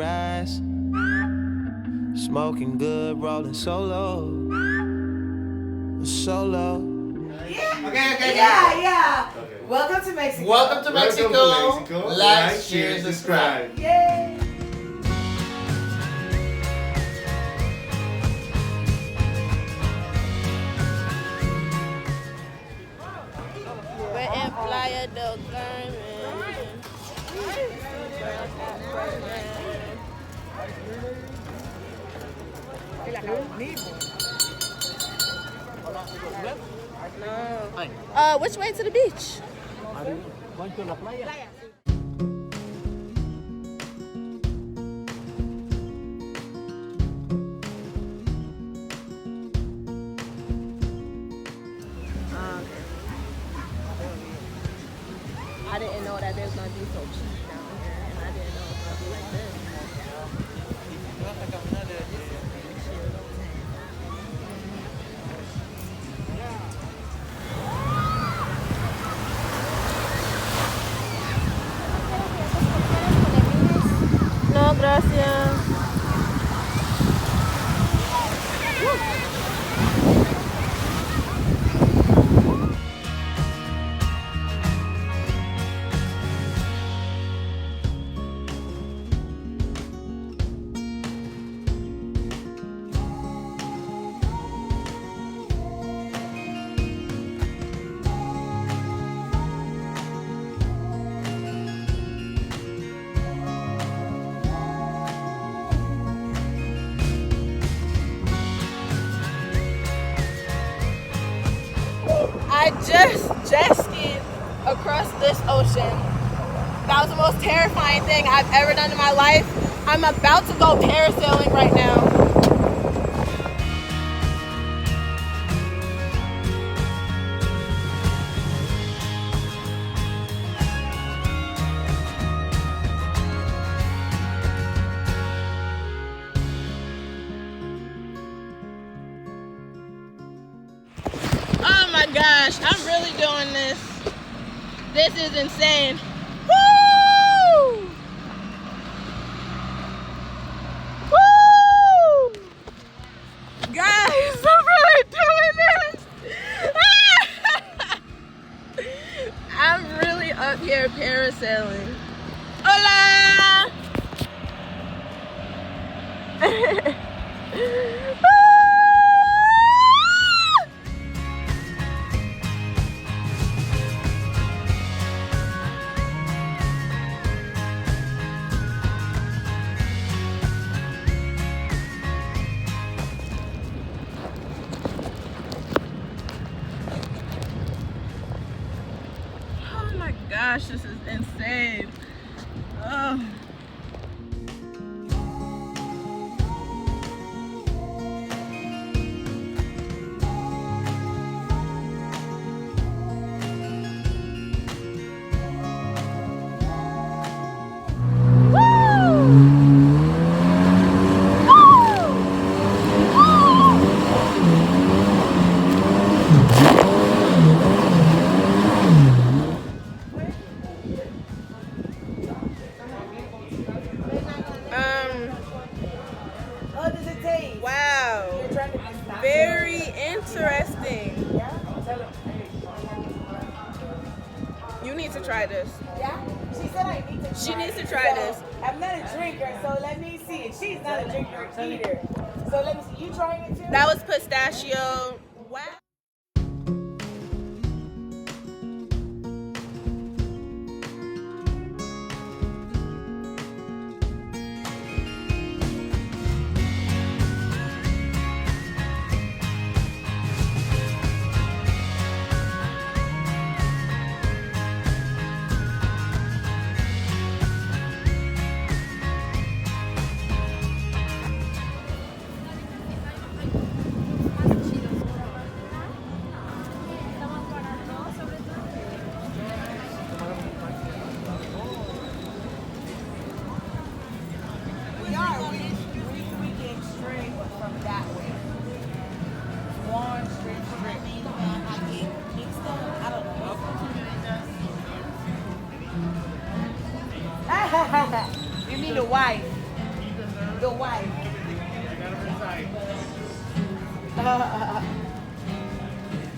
Rise, smoking good, rolling solo. Yeah. Okay. Welcome to Mexico. Welcome to Mexico. Like, share, subscribe. Yay. We're in Playa Del Carmen. Which way to the beach? Going to La Playa. I didn't know that there's gonna be so cheap down here, and I didn't know it was gonna be like this. No, gracias. I just jet skied across this ocean. That was the most terrifying thing I've ever done in my life. I'm about to go parasailing right now. Oh my gosh, I'm really doing this. This is insane. Woo! Woo! Guys, I'm really doing this. I'm really up here parasailing. Hola! Oh my gosh, this is insane. Oh. How does it taste? Wow. You're trying to be Very interesting. Yeah? Tell them. You need to try this. Yeah? She said I need to She try needs to it. try So, this. I'm not a drinker, so let me see it. She's not a drinker either. So let me see. You trying it too? That was pistachio. Wow. You mean the wife? The wife.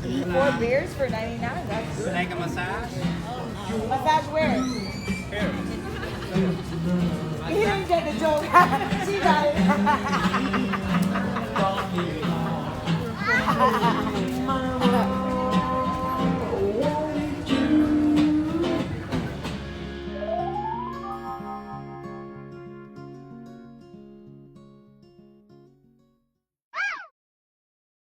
Eat 4 beers for 99. That's good. Like a massage? Massage where? Here. He didn't get the joke. She got it.